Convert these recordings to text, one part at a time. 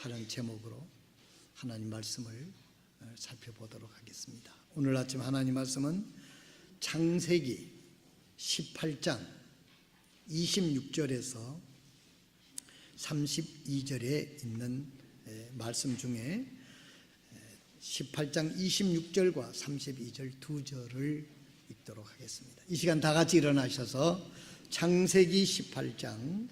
하는 제목으로 하나님 말씀을 살펴보도록 하겠습니다. 오늘 아침 하나님 말씀은 창세기 18장 26절에서 32절에 있는 말씀 중에 18장 26절과 32절 두 절을 읽도록 하겠습니다. 이 시간 다 같이 일어나셔서 창세기 18장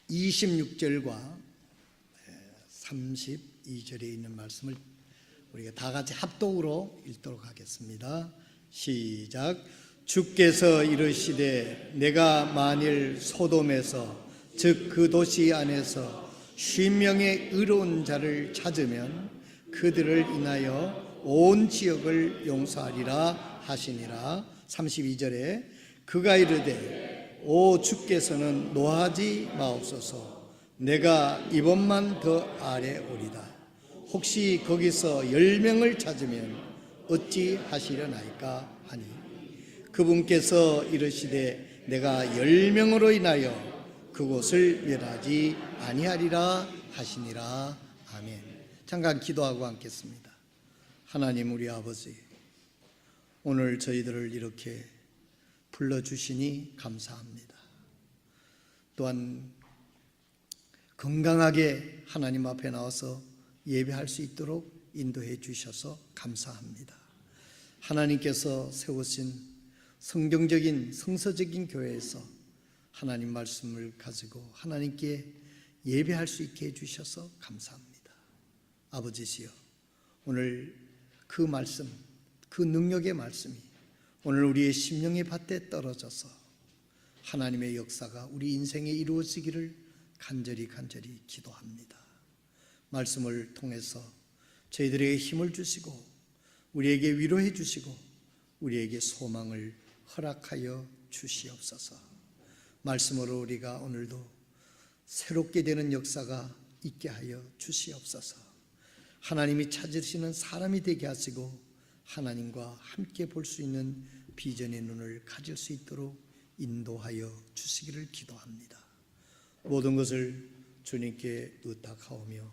26절과 32절에 있는 말씀을 우리가 다 같이 합독으로 읽도록 하겠습니다. 시작. 주께서 이르시되 내가 만일 소돔에서 즉 그 도시 안에서 50명의 의로운 자를 찾으면 그들을 인하여 온 지역을 용서하리라 하시니라. 32절에 그가 이르되 오 주께서는 노하지 마옵소서. 내가 이번만 더 아래 오리다. 혹시 거기서 10명을 찾으면 어찌 하시려나이까 하니 그분께서 이르시되 내가 10명으로 인하여 그곳을 멸하지 아니하리라 하시니라. 아멘. 잠깐 기도하고 앉겠습니다. 하나님 우리 아버지, 오늘 저희들을 이렇게 불러주시니 감사합니다. 또한 건강하게 하나님 앞에 나와서 예배할 수 있도록 인도해 주셔서 감사합니다. 하나님께서 세우신 성경적인 성서적인 교회에서 하나님 말씀을 가지고 하나님께 예배할 수 있게 해주셔서 감사합니다. 아버지시여, 오늘 그 말씀, 그 능력의 말씀이 오늘 우리의 심령의 밭에 떨어져서 하나님의 역사가 우리 인생에 이루어지기를 간절히 기도합니다. 말씀을 통해서 저희들에게 힘을 주시고 우리에게 위로해 주시고 우리에게 소망을 허락하여 주시옵소서. 말씀으로 우리가 오늘도 새롭게 되는 역사가 있게 하여 주시옵소서. 하나님이 찾으시는 사람이 되게 하시고 하나님과 함께 볼 수 있는 비전의 눈을 가질 수 있도록 인도하여 주시기를 기도합니다. 모든 것을 주님께 의탁하오며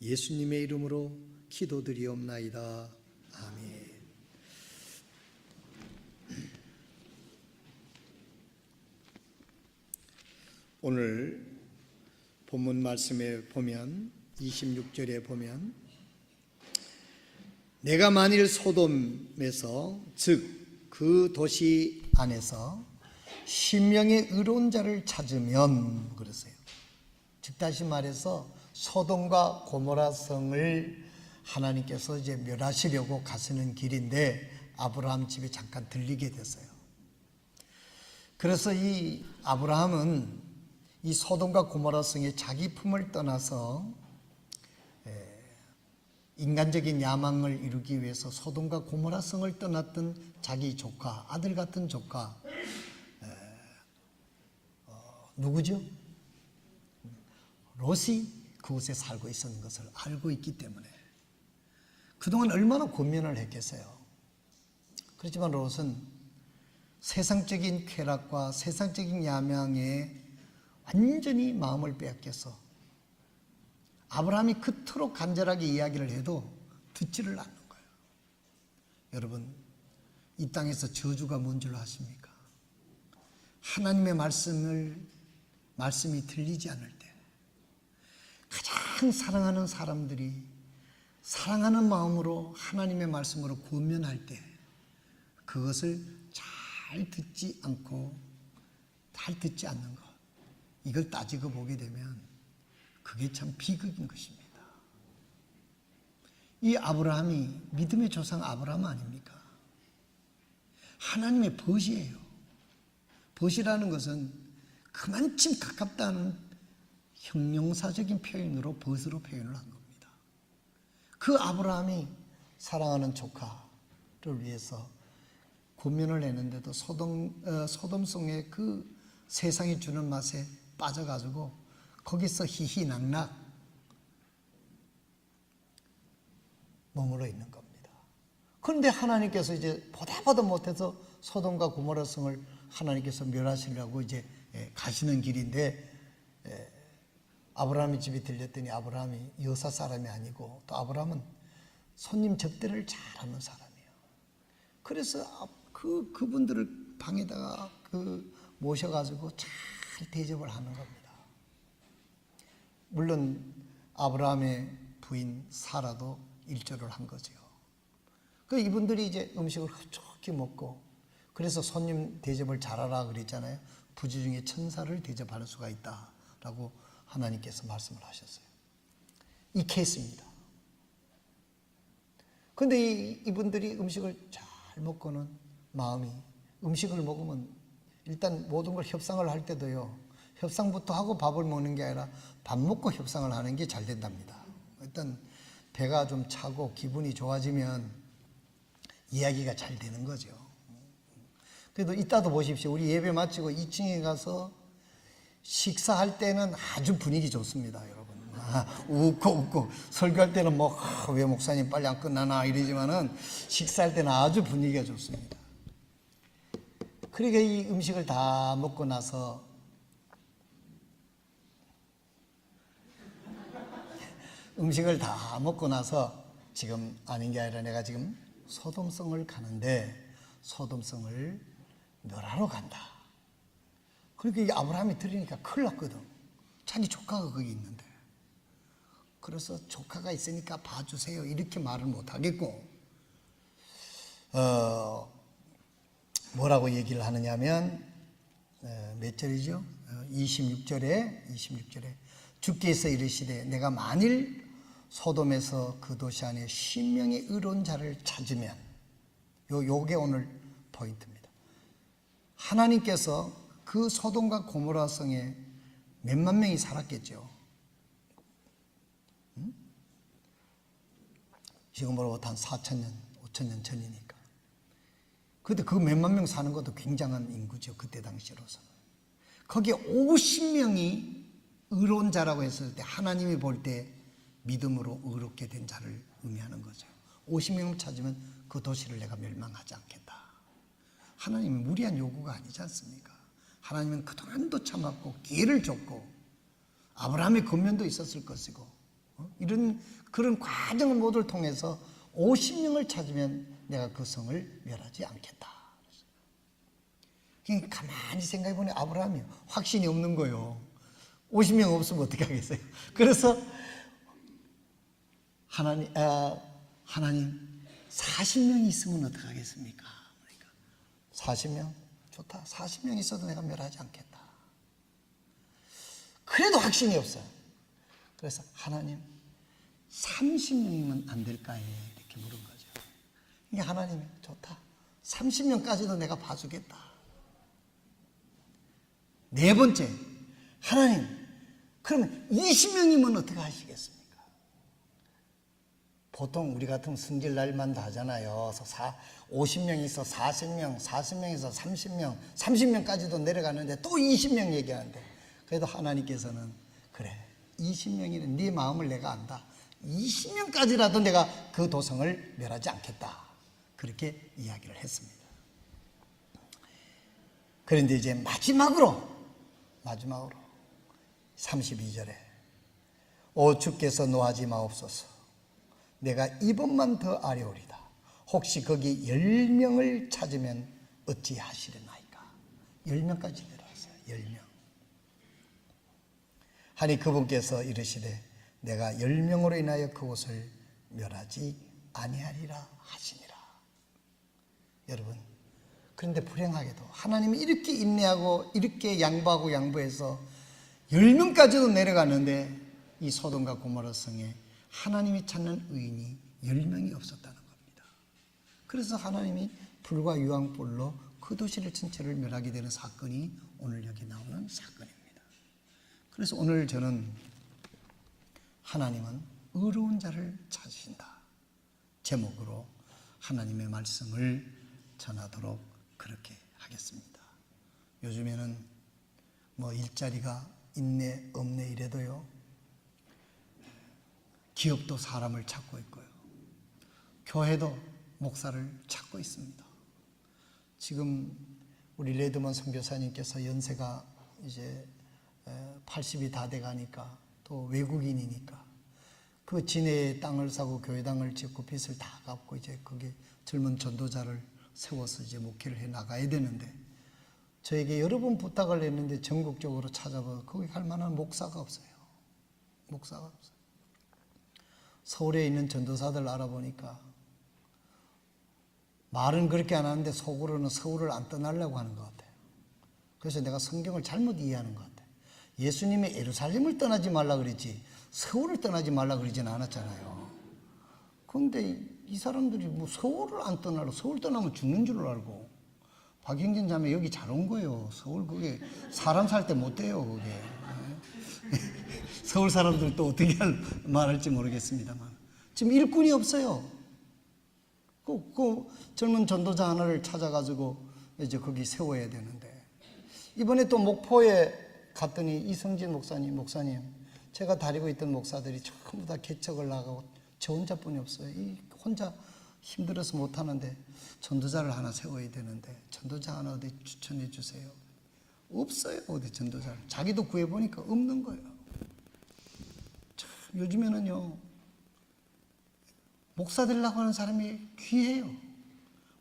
예수님의 이름으로 기도드리옵나이다. 아멘. 오늘 본문 말씀에 보면 26절에 보면 내가 만일 소돔에서 즉 그 도시 안에서 10명의 의로운 자를 찾으면 그러세요. 즉 다시 말해서 소돔과 고모라 성을 하나님께서 이제 멸하시려고 가시는 길인데 아브라함 집에 잠깐 들리게 됐어요. 그래서 이 아브라함은 이 소돔과 고모라 성의 자기 품을 떠나서 인간적인 야망을 이루기 위해서 소돔과 고모라 성을 떠났던 자기 조카, 아들 같은 조카 누구죠? 롯이 그곳에 살고 있었는 것을 알고 있기 때문에 그동안 얼마나 고민을 했겠어요. 그렇지만 롯은 세상적인 쾌락과 세상적인 야망에 완전히 마음을 빼앗겨서 아브라함이 그토록 간절하게 이야기를 해도 듣지를 않는 거예요. 여러분, 이 땅에서 저주가 뭔 줄 아십니까? 하나님의 말씀이 들리지 않을 때 가장 사랑하는 사람들이 사랑하는 마음으로 하나님의 말씀으로 권면할 때 그것을 잘 듣지 않는 것, 이걸 따지고 보게 되면 그게 참 비극인 것입니다. 이 아브라함이 믿음의 조상 아브라함 아닙니까? 하나님의 벗이에요. 벗이라는 것은 그만큼 가깝다는 형용사적인 표현으로 벗으로 표현을 한 겁니다. 그 아브라함이 사랑하는 조카를 위해서 권면을 했는데도 소돔성의 그 세상이 주는 맛에 빠져가지고 거기서 희희낙낙 머물러 있는 겁니다. 그런데 하나님께서 이제 보다 못해서 소돔과 고모라 성을 하나님께서 멸하시려고 이제 가시는 길인데, 아브라함의 집에 들렸더니 아브라함이 여사 사람이 아니고, 또 아브라함은 손님 접대를 잘하는 사람이에요. 그래서 그분들을 방에다가 모셔가지고 잘 대접을 하는 겁니다. 물론 아브라함의 부인 사라도 일조를 한 거죠. 그 이분들이 이제 음식을 흡족히 먹고, 그래서 손님 대접을 잘하라 그랬잖아요. 부지 중에 천사를 대접할 수가 있다라고 하나님께서 말씀을 하셨어요. 이 케이스입니다. 근데 이분들이 음식을 잘 먹고는 마음이, 음식을 먹으면 일단 모든 걸 협상을 할 때도요, 협상부터 하고 밥을 먹는 게 아니라 밥 먹고 협상을 하는 게 잘 된답니다. 일단 배가 좀 차고 기분이 좋아지면 이야기가 잘 되는 거죠. 그래도 이따도 보십시오. 우리 예배 마치고 2층에 가서 식사할 때는 아주 분위기 좋습니다, 여러분. 웃고 설교할 때는 왜 목사님 빨리 안 끝나나 이러지만은 식사할 때는 아주 분위기가 좋습니다. 그러니까 이 음식을 다 먹고 나서 지금 아닌 게 아니라 내가 지금 소돔성을 가는데 소돔성을 멸하러 간다. 그러니까 이 아브라함이 들으니까 큰일 났거든. 자기 조카가 거기 있는데. 그래서 조카가 있으니까 봐주세요 이렇게 말을 못 하겠고, 뭐라고 얘기를 하느냐면, 몇 절이죠? 26절에 주께서 이르시되 내가 만일 소돔에서 그 도시 안에 10명의 의로운 자를 찾으면, 요게 오늘 포인트입니다. 하나님께서 그 소돔과 고모라 성에 몇만 명이 살았겠죠. 지금으로부터 한 4,000년, 5,000년 전이니까. 그때 그 몇만 명 사는 것도 굉장한 인구죠. 그때 당시로서는. 거기에 50명이 의로운 자라고 했을 때 하나님이 볼 때 믿음으로 의롭게 된 자를 의미하는 거죠. 50명 찾으면 그 도시를 내가 멸망하지 않겠다. 하나님은 무리한 요구가 아니지 않습니까? 하나님은 그동안도 참았고 기회를 줬고 아브라함의 권면도 있었을 것이고, 이런 그런 과정을 모두를 통해서 50명을 찾으면 내가 그 성을 멸하지 않겠다. 가만히 생각해 보니 아브라함이 확신이 없는 거예요. 50명 없으면 어떻게 하겠어요? 그래서 하나님 40명 있으면 어떻게 하겠습니까? 그러니까 40명? 좋다. 40명 있어도 내가 멸하지 않겠다. 그래도 확신이 없어요. 그래서 하나님 30명이면 안 될까요? 이렇게 물은 거죠. 이게 하나님이 좋다. 30명까지도 내가 봐주겠다. 네 번째, 하나님 그러면 20명이면 어떻게 하시겠습니까? 보통 우리 같으면 승질날만도 하잖아요. 50명 있어 40명, 40명에서 30명, 30명까지도 내려가는데 또 20명 얘기하는데, 그래도 하나님께서는 그래 20명이는 네 마음을 내가 안다. 20명까지라도 내가 그 도성을 멸하지 않겠다. 그렇게 이야기를 했습니다. 그런데 이제 마지막으로 32절에 오 주께서 노하지 마옵소서. 내가 이번만 더 아뢰오리다. 혹시 거기 10명을 찾으면 어찌하시려나이까. 10명까지 내려왔어요. 10명. 하니 그분께서 이르시되 내가 10명으로 인하여 그곳을 멸하지 아니하리라 하시니라. 여러분, 그런데 불행하게도 하나님이 이렇게 인내하고 이렇게 양보해서 10명까지도 내려가는데 이 소돔과 고모라 성에 하나님이 찾는 의인이 10명이 없었다는 겁니다. 그래서 하나님이 불과 유황불로 그 도시를 전체를 멸하게 되는 사건이 오늘 여기 나오는 사건입니다. 그래서 오늘 저는 하나님은 의로운 자를 찾으신다 제목으로 하나님의 말씀을 전하도록 그렇게 하겠습니다. 요즘에는 일자리가 있네 없네 이래도요, 기업도 사람을 찾고 있고요, 교회도 목사를 찾고 있습니다. 지금 우리 레드먼 선교사님께서 연세가 이제 80이 다 돼가니까 또 외국인이니까 그 진해에 땅을 사고 교회당을 짓고 빚을 다 갚고 이제 거기 젊은 전도자를 세워서 이제 목회를 해 나가야 되는데 저에게 여러 번 부탁을 했는데 전국적으로 찾아봐서 거기 갈 만한 목사가 없어요. 목사가 없어요. 서울에 있는 전도사들 알아보니까 말은 그렇게 안 하는데 속으로는 서울을 안 떠나려고 하는 것 같아요. 그래서 내가 성경을 잘못 이해하는 것 같아요. 예수님이 예루살렘을 떠나지 말라 그랬지 서울을 떠나지 말라 그러지는 않았잖아요. 그런데 이 사람들이 뭐 서울을 안 떠나려 서울 떠나면 죽는 줄 알고 박영진 자매 여기 잘 온 거예요. 서울 그게 사람 살 때 못 돼요. 그게 서울 사람들 또 어떻게 말할지 모르겠습니다만 지금 일꾼이 없어요. 그 젊은 전도자 하나를 찾아가지고 이제 거기 세워야 되는데 이번에 또 목포에 갔더니 이성진 목사님 제가 다니고 있던 목사들이 전부 다 개척을 나가고 저 혼자뿐이 없어요. 혼자 힘들어서 못하는데 전도자를 하나 세워야 되는데 전도자 하나 어디 추천해 주세요. 없어요. 어디 전도자를. 자기도 구해보니까 없는 거예요. 참, 요즘에는요 목사 되려고 하는 사람이 귀해요.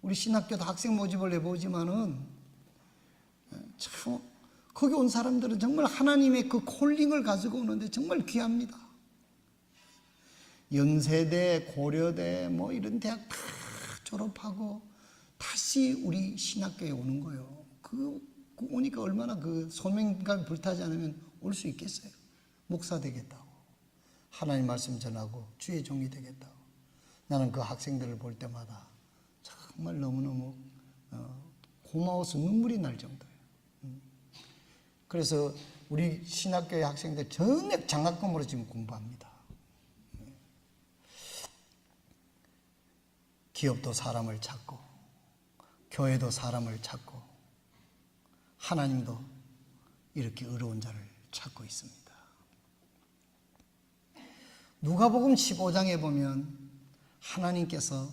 우리 신학교도 학생 모집을 해보지만은 참 거기 온 사람들은 정말 하나님의 그 콜링을 가지고 오는데 정말 귀합니다. 연세대, 고려대 뭐 이런 대학 다 졸업하고 다시 우리 신학교에 오는 거예요. 그 오니까 얼마나 그 소명감 불타지 않으면 올 수 있겠어요. 목사 되겠다고 하나님 말씀 전하고 주의 종이 되겠다고. 나는 그 학생들을 볼 때마다 정말 너무너무 고마워서 눈물이 날 정도예요. 그래서 우리 신학교의 학생들 전액 장학금으로 지금 공부합니다. 기업도 사람을 찾고 교회도 사람을 찾고 하나님도 이렇게 의로운 자를 찾고 있습니다. 누가복음 15장에 보면 하나님께서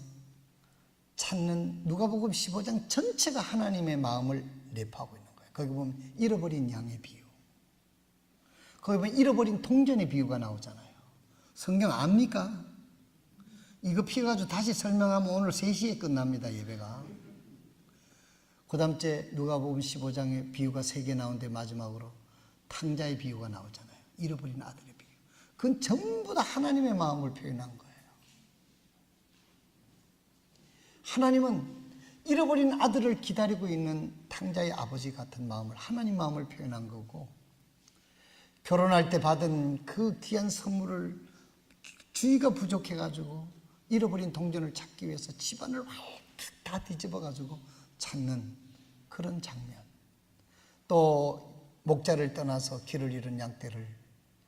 찾는 누가복음 15장 전체가 하나님의 마음을 내포하고 있는 거예요. 거기 보면 잃어버린 양의 비유, 거기 보면 잃어버린 동전의 비유가 나오잖아요. 성경 압니까? 이거 피해가지고 다시 설명하면 오늘 3시에 끝납니다. 예배가. 그 다음 주에 누가복음 15장의 비유가 3개 나오는데 마지막으로 탕자의 비유가 나오잖아요. 잃어버린 아들의 비유. 그건 전부 다 하나님의 마음을 표현한 거예요. 하나님은 잃어버린 아들을 기다리고 있는 탕자의 아버지 같은 마음을 하나님 마음을 표현한 거고 결혼할 때 받은 그 귀한 선물을 주의가 부족해가지고 잃어버린 동전을 찾기 위해서 집안을 다 뒤집어가지고 찾는 그런 장면. 또 목자를 떠나서 길을 잃은 양떼를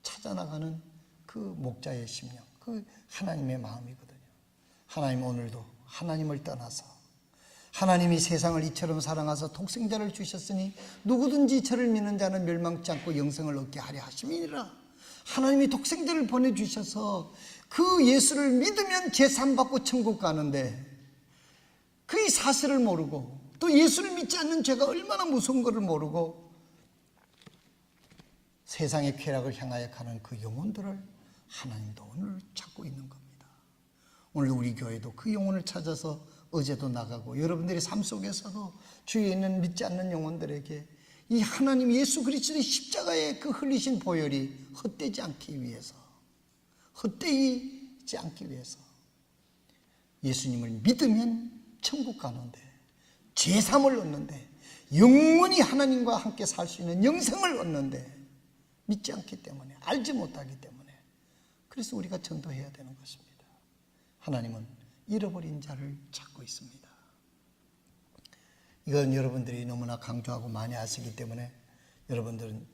찾아나가는 그 목자의 심령. 그 하나님의 마음이거든요. 하나님 오늘도 하나님을 떠나서 하나님이 세상을 이처럼 사랑하사 독생자를 주셨으니 누구든지 저를 믿는 자는 멸망치 않고 영생을 얻게 하려 하심이니라. 하나님이 독생자를 보내주셔서 그 예수를 믿으면 제삼받고 천국 가는데 그 사실을 모르고 또 예수를 믿지 않는 죄가 얼마나 무서운 것을 모르고 세상의 쾌락을 향하여 가는 그 영혼들을 하나님도 오늘 찾고 있는 겁니다. 오늘 우리 교회도 그 영혼을 찾아서 어제도 나가고 여러분들의 삶 속에서도 주위에 있는 믿지 않는 영혼들에게 이 하나님 예수 그리스도의 십자가의 그 흘리신 보혈이 헛되지 않기 위해서 헛되지 않기 위해서 예수님을 믿으면 천국 가는데 죄사함을 얻는데 영원히 하나님과 함께 살 수 있는 영생을 얻는데 믿지 않기 때문에 알지 못하기 때문에 그래서 우리가 전도해야 되는 것입니다. 하나님은 잃어버린 자를 찾고 있습니다. 이건 여러분들이 너무나 강조하고 많이 아시기 때문에 여러분들은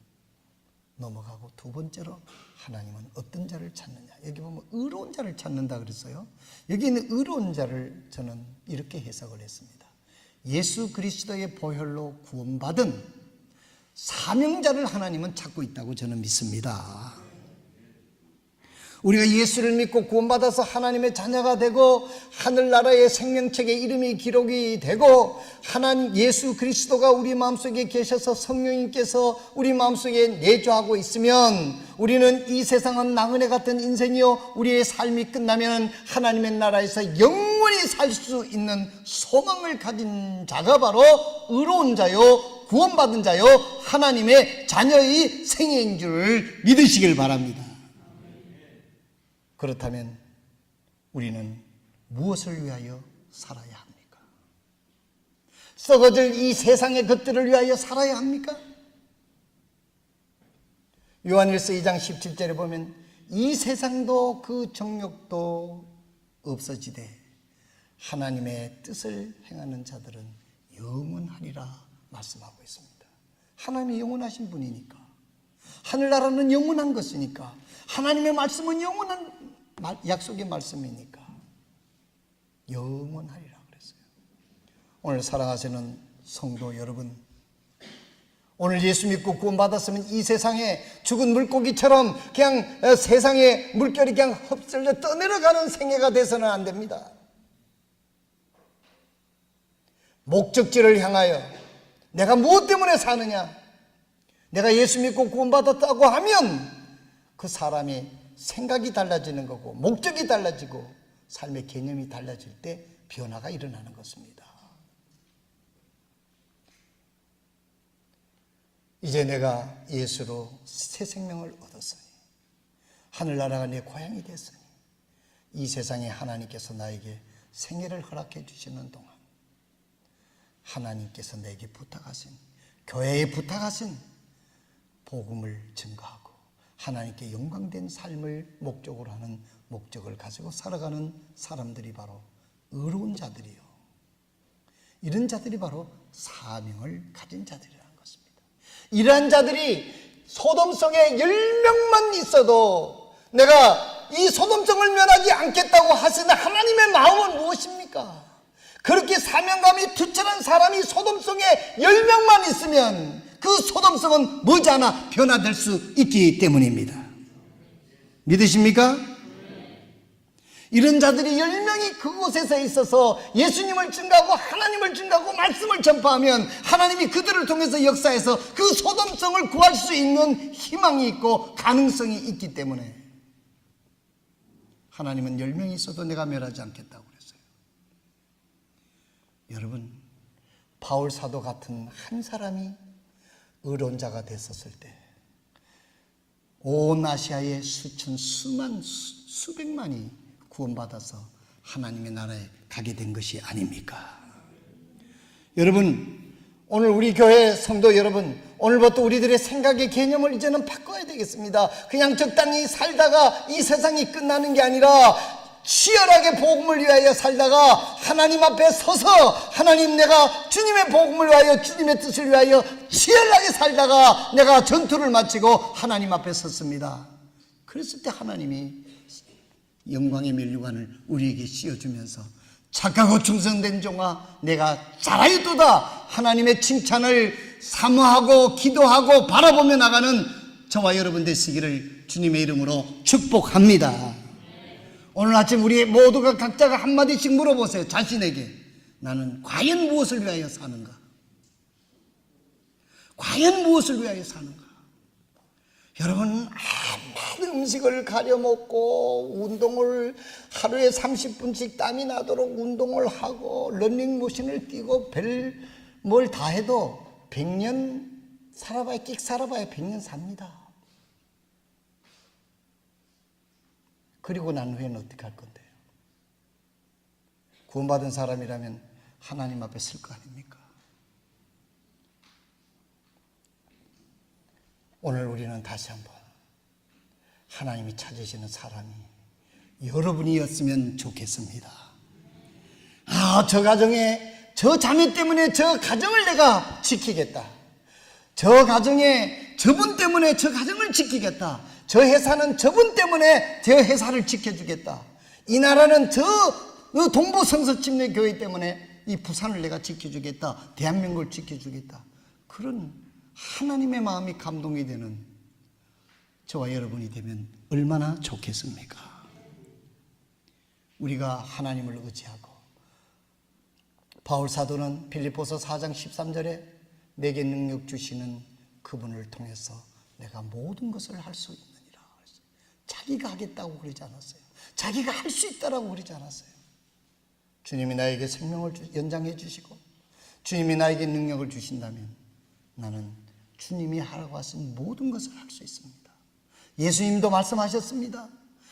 넘어가고 두 번째로 하나님은 어떤 자를 찾느냐. 여기 보면 의로운 자를 찾는다 그랬어요. 여기 있는 의로운 자를 저는 이렇게 해석을 했습니다. 예수 그리스도의 보혈로 구원받은 사명자를 하나님은 찾고 있다고 저는 믿습니다. 우리가 예수를 믿고 구원받아서 하나님의 자녀가 되고 하늘나라의 생명책에 이름이 기록이 되고 하나님 예수 그리스도가 우리 마음속에 계셔서 성령님께서 우리 마음속에 내주하고 있으면 우리는 이 세상은 나그네 같은 인생이요 우리의 삶이 끝나면 하나님의 나라에서 영원히 살 수 있는 소망을 가진 자가 바로 의로운 자요 구원받은 자요 하나님의 자녀의 생애인 줄 믿으시길 바랍니다. 그렇다면 우리는 무엇을 위하여 살아야 합니까? 썩어질 이 세상의 것들을 위하여 살아야 합니까? 요한일서 2장 17절에 보면 이 세상도 그 정욕도 없어지되 하나님의 뜻을 행하는 자들은 영원하리라 말씀하고 있습니다. 하나님이 영원하신 분이니까, 하늘나라는 영원한 것이니까, 하나님의 말씀은 영원한 약속의 말씀이니까 영원하리라 그랬어요. 오늘 사랑하시는 성도 여러분, 오늘 예수 믿고 구원받았으면 이 세상에 죽은 물고기처럼 그냥 세상에 물결이 그냥 흡슬려 떠내려가는 생애가 돼서는 안 됩니다. 목적지를 향하여 내가 무엇 때문에 사느냐, 내가 예수 믿고 구원받았다고 하면 그 사람이 생각이 달라지는 거고 목적이 달라지고 삶의 개념이 달라질 때 변화가 일어나는 것입니다. 이제 내가 예수로 새 생명을 얻었으니 하늘나라가 내 고향이 됐으니 이 세상에 하나님께서 나에게 생애를 허락해 주시는 동안 하나님께서 내게 부탁하신, 교회에 부탁하신 복음을 증거하고 하나님께 영광된 삶을 목적으로 하는 목적을 가지고 살아가는 사람들이 바로 의로운 자들이요, 이런 자들이 바로 사명을 가진 자들이라는 것입니다. 이러한 자들이 소돔성에 10명만 있어도 내가 이 소돔성을 면하지 않겠다고 하시는 하나님의 마음은 무엇입니까? 그렇게 사명감이 투철한 사람이 소돔성에 10명만 있으면 그 소돔성은 머지않아 변화될 수 있기 때문입니다. 믿으십니까? 이런 자들이 10명이 그곳에서 있어서 예수님을 증거하고 하나님을 증거하고 말씀을 전파하면 하나님이 그들을 통해서 역사해서 그 소돔성을 구할 수 있는 희망이 있고 가능성이 있기 때문에 하나님은 10명이 있어도 내가 멸하지 않겠다고 그랬어요. 여러분, 바울 사도 같은 한 사람이 의로운 자가 됐었을 때 온 아시아의 수천, 수백만이 구원받아서 하나님의 나라에 가게 된 것이 아닙니까? 여러분, 오늘 우리 교회 성도 여러분, 오늘부터 우리들의 생각의 개념을 이제는 바꿔야 되겠습니다. 그냥 적당히 살다가 이 세상이 끝나는 게 아니라 치열하게 복음을 위하여 살다가 하나님 앞에 서서 하나님, 내가 주님의 복음을 위하여 주님의 뜻을 위하여 치열하게 살다가 내가 전투를 마치고 하나님 앞에 섰습니다. 그랬을 때 하나님이 영광의 면류관을 우리에게 씌워주면서 착하고 충성된 종아, 내가 잘하였도다 하나님의 칭찬을 사모하고 기도하고 바라보며 나가는 저와 여러분 되시기를 주님의 이름으로 축복합니다. 오늘 아침 우리 모두가 각자가 한마디씩 물어보세요. 자신에게 나는 과연 무엇을 위하여 사는가? 과연 무엇을 위하여 사는가? 여러분, 아무리 음식을 가려 먹고 운동을 하루에 30분씩 땀이 나도록 운동을 하고 러닝머신을 뛰고 별 뭘 다 해도 100년 살아봐야, 끽 살아봐야 100년 삽니다. 그리고 난 후에는 어떻게 할 건데요? 구원받은 사람이라면 하나님 앞에 설 거 아닙니까? 오늘 우리는 다시 한번 하나님이 찾으시는 사람이 여러분이었으면 좋겠습니다. 저 가정에 저 자매 때문에 저 가정을 내가 지키겠다. 저 가정에 저분 때문에 저 가정을 지키겠다. 저 회사는 저분 때문에 저 회사를 지켜주겠다. 이 나라는 저 동부성서침례교회 때문에 이 부산을 내가 지켜주겠다. 대한민국을 지켜주겠다. 그런 하나님의 마음이 감동이 되는 저와 여러분이 되면 얼마나 좋겠습니까? 우리가 하나님을 의지하고, 바울 사도는 빌립보서 4장 13절에 내게 능력 주시는 그분을 통해서 내가 모든 것을 할 수 있느니라. 자기가 하겠다고 그러지 않았어요. 자기가 할 수 있다라고 그러지 않았어요. 주님이 나에게 생명을 연장해 주시고 주님이 나에게 능력을 주신다면 나는 주님이 하라고 하신 모든 것을 할 수 있습니다. 예수님도 말씀하셨습니다.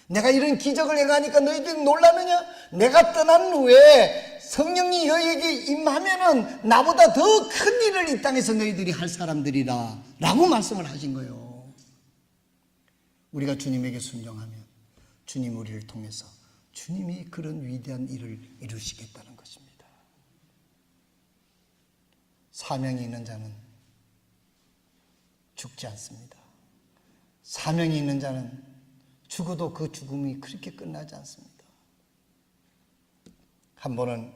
내가 이런 기적을 행하니까 너희들이 놀라느냐? 내가 떠난 후에 성령이 너희에게 임하면은 나보다 더 큰 일을 이 땅에서 너희들이 할 사람들이라 라고 말씀을 하신 거예요. 우리가 주님에게 순종하면 주님 우리를 통해서 주님이 그런 위대한 일을 이루시겠다는 것입니다. 사명이 있는 자는 죽지 않습니다. 사명이 있는 자는 죽어도 그 죽음이 그렇게 끝나지 않습니다. 한 번은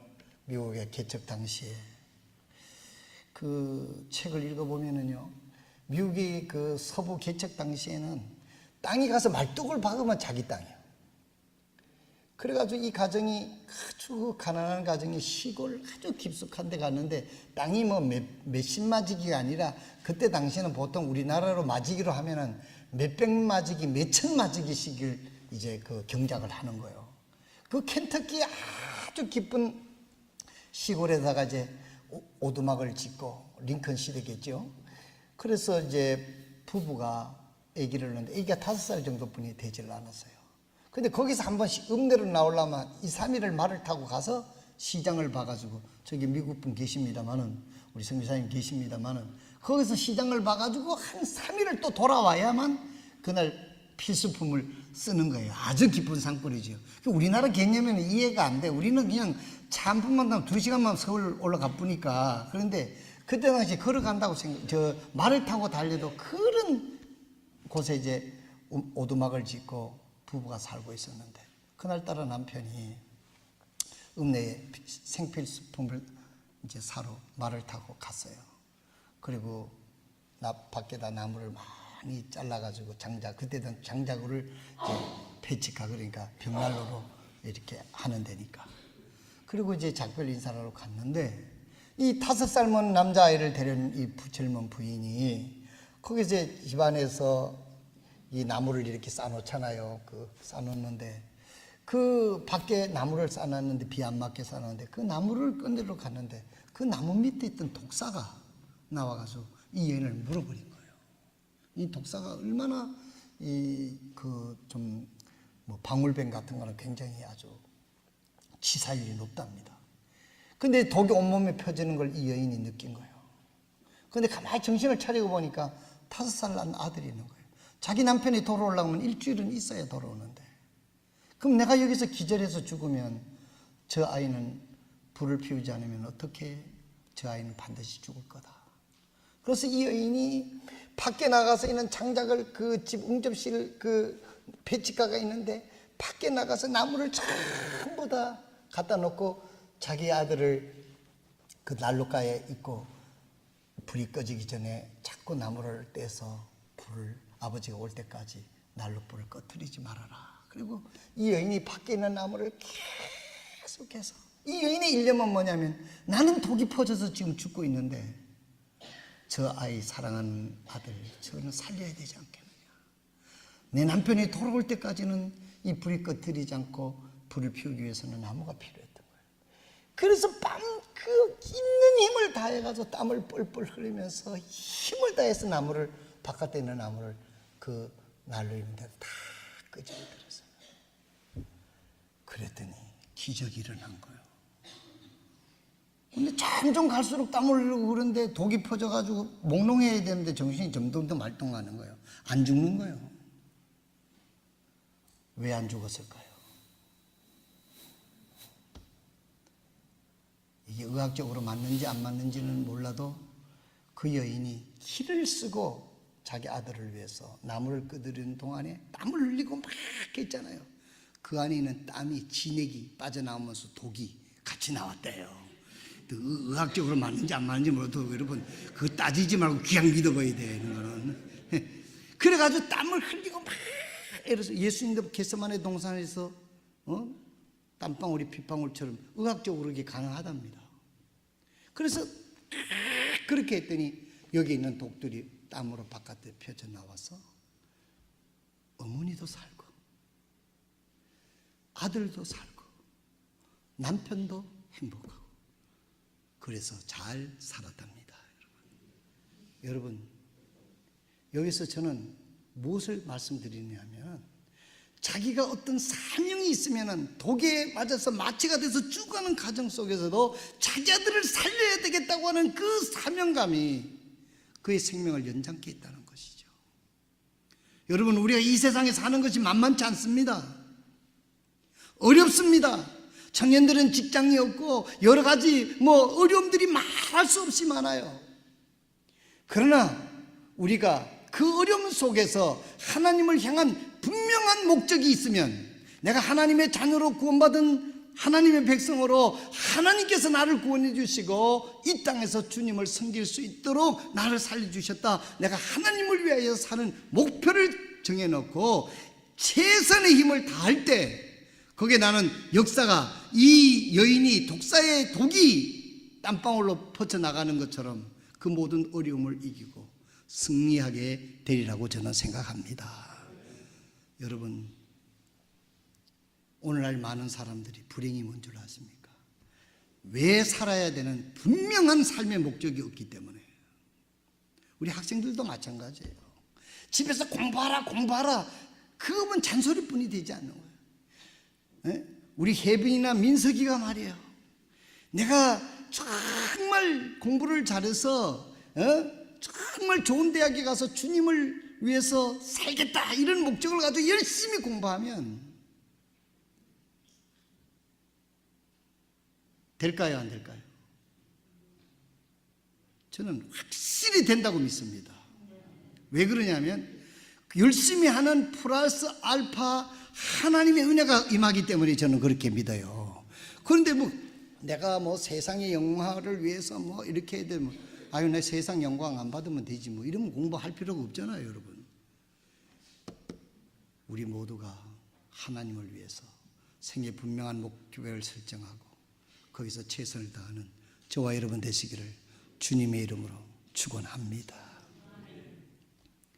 미국의 개척 당시에 그 책을 읽어보면은요, 미국이 그 서부 개척 당시에는 땅에 가서 말뚝을 박으면 자기 땅이에요. 그래가지고 이 가정이 아주 가난한 가정이 시골 아주 깊숙한 데 갔는데 땅이 뭐 몇십 마지기가 아니라 그때 당시에는 보통 우리나라로 마지기로 하면은 몇백 마지기, 몇천 마지기씩을 이제 그 경작을 하는 거예요. 그 켄터키 아주 깊은 시골에다가 이제 오두막을 짓고 링컨 시대겠죠. 그래서 이제 부부가 아기를 낳는데 아기가 5살 정도뿐이 되질 않았어요. 근데 거기서 한 번씩 읍내로 나오려면 2, 3일을 말을 타고 가서 시장을 봐가지고, 저기 미국 분 계십니다마는, 우리 성교사님 계십니다마는, 거기서 시장을 봐가지고 한 3일을 또 돌아와야만 그날 필수품을 쓰는 거예요. 아주 기쁜 상권이죠. 우리나라 개념에는 이해가 안 돼. 우리는 그냥 차 한 푼만 타면 2시간만 서울 올라가 보니까. 그런데 그때 당시 걸어간다고 말을 타고 달려도 그런 곳에 이제 오두막을 짓고 부부가 살고 있었는데, 그날따라 남편이 읍내에 생필수품을 이제 사러 말을 타고 갔어요. 그리고 밖에다 나무를 많이 잘라가지고 그때는 장자구를 배치카, 그러니까 벽난로로 이렇게 하는 데니까. 그리고 이제 작별 인사를 하러 갔는데, 이 5살 먹은 남자아이를 데려온 이 젊은 부인이 거기서 집안에서 이 나무를 이렇게 쌓아놓잖아요. 쌓아놓는데 그 밖에 나무를 쌓아놨는데, 비 안 맞게 쌓아놨는데 그 나무를 건드려 갔는데 그 나무 밑에 있던 독사가 나와가지고 이 여인을 물어버린 거예요. 이 독사가 얼마나 뭐 방울뱀 같은 거는 굉장히 아주 치사율이 높답니다. 근데 독이 온몸에 펴지는 걸 이 여인이 느낀 거예요. 근데 가만히 정신을 차리고 보니까 5살 난 아들이 있는 거예요. 자기 남편이 돌아오려면 일주일은 있어야 돌아오는데, 그럼 내가 여기서 기절해서 죽으면 저 아이는 불을 피우지 않으면 어떻게, 저 아이는 반드시 죽을 거다. 그래서 이 여인이 밖에 나가서 있는 장작을, 그 집 응접실 그 배치가가 있는데 밖에 나가서 나무를 전부 다 갖다 놓고 자기 아들을 그 난로가에 있고 불이 꺼지기 전에 자꾸 나무를 떼서 불을, 아버지가 올 때까지 난로불을 꺼뜨리지 말아라. 그리고 이 여인이 밖에 있는 나무를 계속해서, 이 여인의 일념은 뭐냐면, 나는 독이 퍼져서 지금 죽고 있는데 저 아이, 사랑하는 아들, 저는 살려야 되지 않겠느냐. 내 남편이 돌아올 때까지는 이 불이 꺼뜨리지 않고 불을 피우기 위해서는 나무가 필요했던 거예요. 그래서 그 있는 힘을 다해가지고 땀을 뻘뻘 흘리면서 힘을 다해서 나무를, 바깥에 있는 나무를 그 난로 있는 데다 다 끄집어들었어요. 그랬더니 기적이 일어난 거예요. 근데 점점 갈수록 땀을 흘리고 그런데 독이 퍼져가지고 몽롱해야 되는데 정신이 점점 더 말똥하는 거예요. 안 죽는 거예요. 왜 안 죽었을까요? 이게 의학적으로 맞는지 안 맞는지는 몰라도 그 여인이 기를 쓰고 자기 아들을 위해서 나무를 끄드리는 동안에 땀을 흘리고 막 했잖아요. 그 안에 있는 땀이, 진액이 빠져나오면서 독이 같이 나왔대요. 의학적으로 맞는지 안 맞는지 몰라도 여러분 그거 따지지 말고 그냥 믿어봐야 되는 거는. 그래가지고 땀을 흘리고 막 이래서 예수님도 겟세마네 동산에서 땀방울이 핏방울처럼 의학적으로 그게 가능하답니다. 그래서 그렇게 했더니 여기 있는 독들이 땀으로 바깥에 펴져 나와서 어머니도 살고 아들도 살고 남편도 행복하고 그래서 잘 살았답니다. 여러분, 여기서 저는 무엇을 말씀드리냐면 자기가 어떤 사명이 있으면 독에 맞아서 마취가 돼서 죽어가는 가정 속에서도 자기 아들을 살려야 되겠다고 하는 그 사명감이 그의 생명을 연장케 했다는 것이죠. 여러분, 우리가 이 세상에 사는 것이 만만치 않습니다. 어렵습니다. 청년들은 직장이 없고 여러 가지 어려움들이 말할 수 없이 많아요. 그러나 우리가 그 어려움 속에서 하나님을 향한 분명한 목적이 있으면 내가 하나님의 자녀로 구원받은 하나님의 백성으로 하나님께서 나를 구원해 주시고 이 땅에서 주님을 섬길 수 있도록 나를 살려주셨다. 내가 하나님을 위하여 사는 목표를 정해놓고 최선의 힘을 다할 때 거기에 나는 역사가 이 여인이 독사의 독이 땀방울로 퍼져나가는 것처럼 그 모든 어려움을 이기고 승리하게 되리라고 저는 생각합니다. 여러분, 오늘날 많은 사람들이 불행이 뭔 줄 아십니까? 왜 살아야 되는 분명한 삶의 목적이 없기 때문에. 우리 학생들도 마찬가지예요. 집에서 공부하라 그거면 잔소리뿐이 되지 않는 거예요. 우리 혜빈이나 민석이가 말이에요. 내가 정말 공부를 잘해서 정말 좋은 대학에 가서 주님을 위해서 살겠다 이런 목적을 가지고 열심히 공부하면 될까요, 안 될까요? 저는 확실히 된다고 믿습니다. 왜 그러냐면 열심히 하는 플러스 알파 하나님의 은혜가 임하기 때문에 저는 그렇게 믿어요. 그런데 내가 세상의 영화를 위해서 이렇게 해야 되면 아유, 내 세상 영광 안 받으면 되지 이러면 공부할 필요가 없잖아요. 여러분, 우리 모두가 하나님을 위해서 생애 분명한 목표를 설정하고 거기서 최선을 다하는 저와 여러분 되시기를 주님의 이름으로 축원합니다.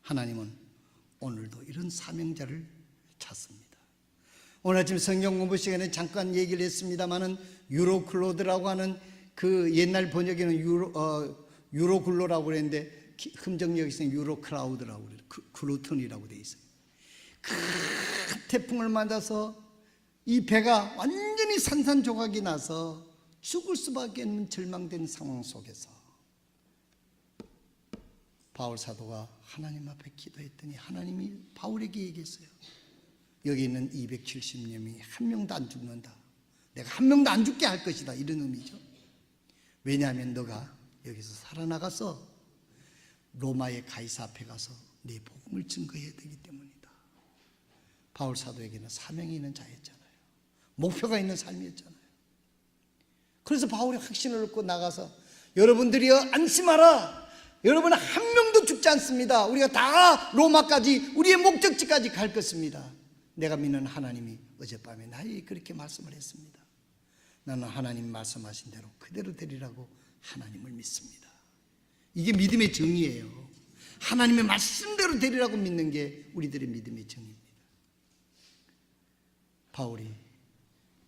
하나님은 오늘도 이런 사명자를 찾습니다. 오늘 아침 성경 공부 시간에 잠깐 얘기를 했습니다마는 유로클로드라고 하는 그 옛날 번역에는 유로글로라고 그랬는데 흠정역에 있으면 유로클라우드라고 그래요. 크루턴이라고 돼 있어요. 큰 태풍을 맞아서 이 배가 완전히 산산조각이 나서 죽을 수밖에 없는 절망된 상황 속에서 바울 사도가 하나님 앞에 기도했더니 하나님이 바울에게 얘기했어요. 여기 있는 270명이 한 명도 안 죽는다. 내가 한 명도 안 죽게 할 것이다. 이런 의미죠. 왜냐하면 너가 여기서 살아나가서 로마의 가이사 앞에 가서 네 복음을 증거해야 되기 때문이다. 바울 사도에게는 사명이 있는 자였잖아요. 목표가 있는 삶이었잖아요. 그래서 바울이 확신을 얻고 나가서 여러분들이여 안심하라. 여러분은 한 명도 죽지 않습니다. 우리가 다 로마까지 우리의 목적지까지 갈 것입니다. 내가 믿는 하나님이 어젯밤에 나에게 그렇게 말씀을 했습니다. 나는 하나님 말씀하신 대로 그대로 되리라고 하나님을 믿습니다. 이게 믿음의 정의예요. 하나님의 말씀대로 되리라고 믿는 게 우리들의 믿음의 정의입니다. 바울이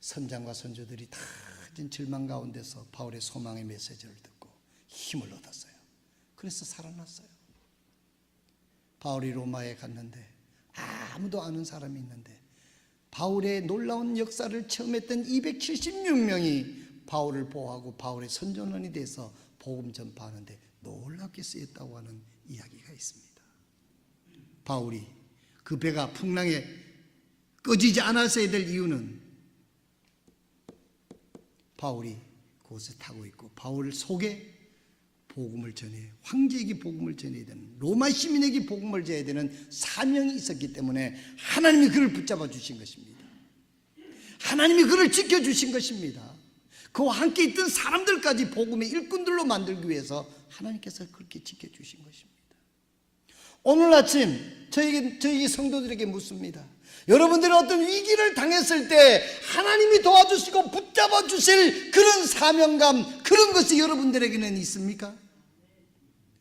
선장과 선조들이 다 가진 절망 가운데서 바울의 소망의 메시지를 듣고 힘을 얻었어요. 그래서 살아났어요. 바울이 로마에 갔는데 아무도 아는 사람이 있는데 바울의 놀라운 역사를 처음 했던 276명이 바울을 보호하고 바울의 선전원이 돼서 복음 전파하는데 놀랍게 쓰였다고 하는 이야기가 있습니다. 바울이 그 배가 풍랑에 꺼지지 않았어야 될 이유는 바울이 그곳에 타고 있고 바울 속에 복음을 전해 황제에게 복음을 전해야 되는 로마 시민에게 복음을 전해야 되는 사명이 있었기 때문에 하나님이 그를 붙잡아 주신 것입니다. 하나님이 그를 지켜주신 것입니다. 그와 함께 있던 사람들까지 복음의 일꾼들로 만들기 위해서 하나님께서 그렇게 지켜주신 것입니다. 오늘 아침 저희 성도들에게 묻습니다. 여러분들이 어떤 위기를 당했을 때 하나님이 도와주시고 붙잡아 주실 그런 사명감, 그런 것이 여러분들에게는 있습니까?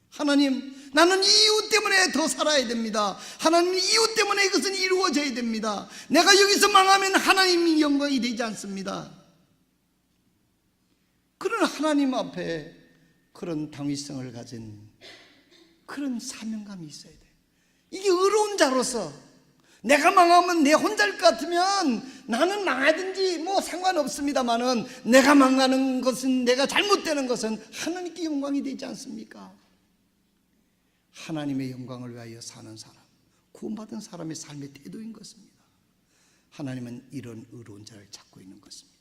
하나님, 나는 이 이유 때문에 더 살아야 됩니다. 하나님, 이유 때문에 이것은 이루어져야 됩니다. 내가 여기서 망하면 하나님이 영광이 되지 않습니다. 그런 하나님 앞에 그런 당위성을 가진 그런 사명감이 있어야 돼요. 이게 의로운 자로서 내가 망하면 내 혼자일 것 같으면 나는 망하든지 뭐 상관없습니다만은 내가 망하는 것은, 내가 잘못되는 것은 하나님께 영광이 되지 않습니까? 하나님의 영광을 위하여 사는 사람, 구원받은 사람의 삶의 태도인 것입니다. 하나님은 이런 의로운 자를 찾고 있는 것입니다.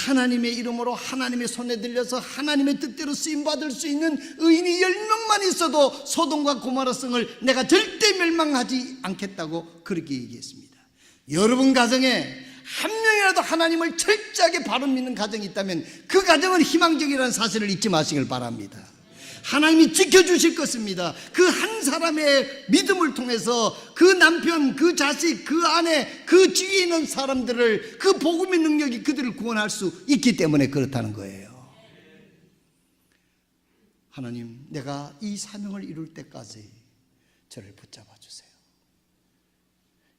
하나님의 이름으로 하나님의 손에 들려서 하나님의 뜻대로 쓰임받을 수 있는 의인이 10명만 있어도 소돔과 고모라 성을 내가 절대 멸망하지 않겠다고 그렇게 얘기했습니다. 여러분 가정에 한 명이라도 하나님을 철저하게 바로 믿는 가정이 있다면 그 가정은 희망적이라는 사실을 잊지 마시길 바랍니다. 하나님이 지켜주실 것입니다. 그 한 사람의 믿음을 통해서 그 남편, 그 자식, 그 아내, 그 주위에 있는 사람들을, 그 복음의 능력이 그들을 구원할 수 있기 때문에 그렇다는 거예요. 하나님, 내가 이 사명을 이룰 때까지 저를 붙잡아 주세요.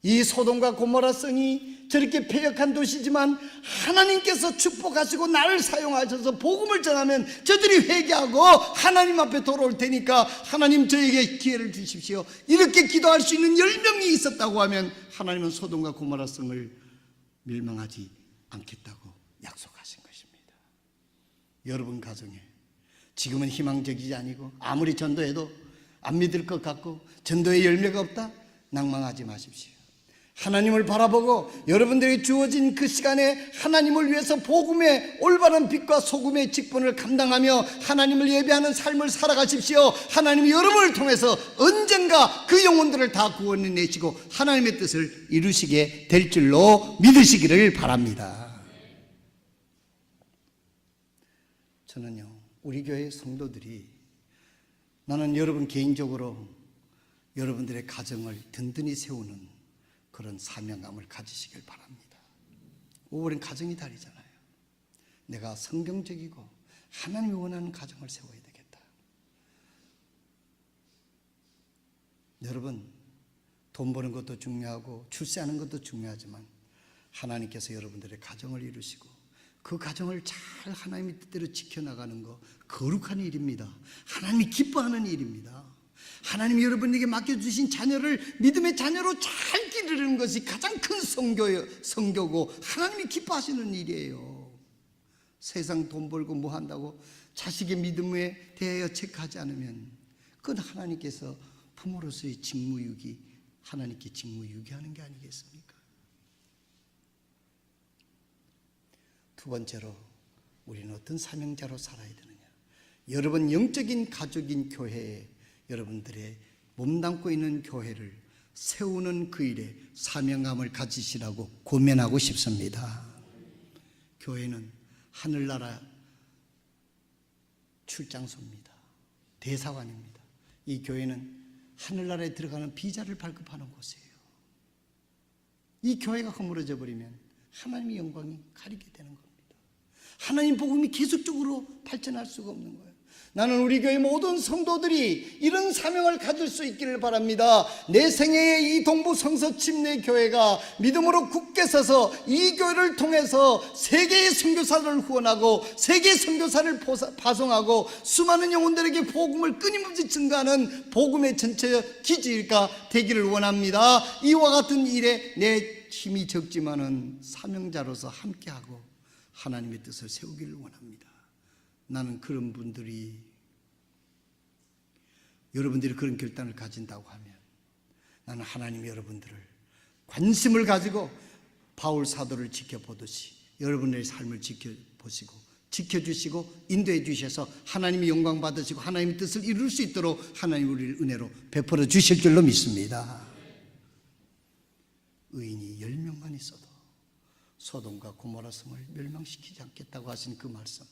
이 소돔과 고모라 성이 저렇게 패역한 도시지만 하나님께서 축복하시고 나를 사용하셔서 복음을 전하면 저들이 회개하고 하나님 앞에 돌아올 테니까 하나님 저에게 기회를 주십시오. 이렇게 기도할 수 있는 10명이 있었다고 하면 하나님은 소돔과 고모라 성을 멸망하지 않겠다고 약속하신 것입니다. 여러분 가정에 지금은 희망적이지 아니고 아무리 전도해도 안 믿을 것 같고 전도에 열매가 없다? 낭망하지 마십시오. 하나님을 바라보고 여러분들이 주어진 그 시간에 하나님을 위해서 복음의 올바른 빛과 소금의 직분을 감당하며 하나님을 예배하는 삶을 살아가십시오. 하나님이 여러분을 통해서 언젠가 그 영혼들을 다 구원해내시고 하나님의 뜻을 이루시게 될 줄로 믿으시기를 바랍니다. 저는요, 우리 교회 성도들이, 나는 여러분 개인적으로 여러분들의 가정을 든든히 세우는 그런 사명감을 가지시길 바랍니다. 5월엔 가정이 달이잖아요. 내가 성경적이고 하나님이 원하는 가정을 세워야 되겠다. 여러분, 돈 버는 것도 중요하고 출세하는 것도 중요하지만 하나님께서 여러분들의 가정을 이루시고 그 가정을 잘 하나님의 뜻대로 지켜나가는 거 거룩한 일입니다. 하나님이 기뻐하는 일입니다. 하나님이 여러분에게 맡겨주신 자녀를 믿음의 자녀로 잘 기르는 것이 가장 큰 성교고 하나님이 기뻐하시는 일이에요. 세상 돈 벌고 뭐 한다고 자식의 믿음에 대하여 체크하지 않으면 그건 하나님께서 부모로서의 직무유기, 하나님께 직무유기하는 게 아니겠습니까? 두 번째로 우리는 어떤 사명자로 살아야 되느냐? 여러분 영적인 가족인 교회에 여러분들의 몸담고 있는 교회를 세우는 그 일에 사명감을 가지시라고 권면하고 싶습니다. 교회는 하늘나라 출장소입니다. 대사관입니다. 이 교회는 하늘나라에 들어가는 비자를 발급하는 곳이에요. 이 교회가 허물어져 버리면 하나님의 영광이 가리게 되는 겁니다. 하나님 복음이 계속적으로 발전할 수가 없는 거예요. 나는 우리 교회 모든 성도들이 이런 사명을 가질 수 있기를 바랍니다. 내 생애의 이 동부 성서 침례 교회가 믿음으로 굳게 서서 이 교회를 통해서 세계의 선교사를 후원하고 세계의 선교사를 파송하고 수많은 영혼들에게 복음을 끊임없이 증가하는 복음의 전체 기지가 되기를 원합니다. 이와 같은 일에 내 힘이 적지만은 사명자로서 함께하고 하나님의 뜻을 세우기를 원합니다. 나는 그런 분들이, 여러분들이 그런 결단을 가진다고 하면 나는 하나님이 여러분들을 관심을 가지고 바울 사도를 지켜보듯이 여러분의 삶을 지켜보시고 지켜주시고 인도해 주셔서 하나님이 영광 받으시고 하나님의 뜻을 이룰 수 있도록 하나님 우리를 은혜로 베풀어 주실 줄로 믿습니다. 의인이 10명만 있어도 소돔과 고모라 성을 멸망시키지 않겠다고 하신 그 말씀,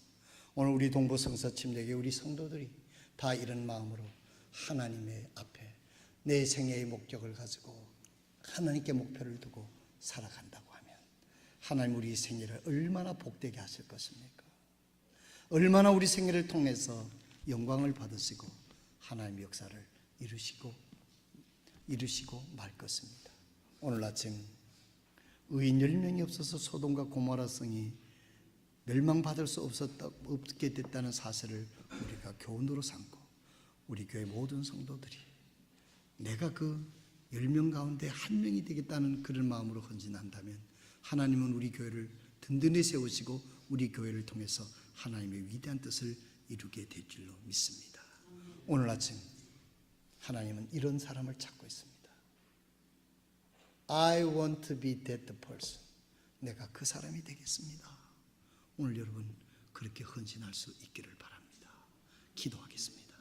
오늘 우리 동부 성서 침례교회 우리 성도들이 다 이런 마음으로 하나님의 앞에 내 생애의 목적을 가지고 하나님께 목표를 두고 살아간다고 하면 하나님 우리 생애를 얼마나 복되게 하실 것입니까? 얼마나 우리 생애를 통해서 영광을 받으시고 하나님의 역사를 이루시고 말 것입니다. 오늘 아침 의인 10명이 없어서 소돔과 고모라 성이 멸망받을 수 없게 됐다는 사실을 우리가 교훈으로 삼고 우리 교회 모든 성도들이 내가 그 10명 가운데 한 명이 되겠다는 그런 마음으로 헌신한다면 하나님은 우리 교회를 든든히 세우시고 우리 교회를 통해서 하나님의 위대한 뜻을 이루게 될 줄로 믿습니다. 오늘 아침 하나님은 이런 사람을 찾고 있습니다. I want to be that person. 내가 그 사람이 되겠습니다. 오늘 여러분 그렇게 헌신할 수 있기를 바랍니다. 기도하겠습니다.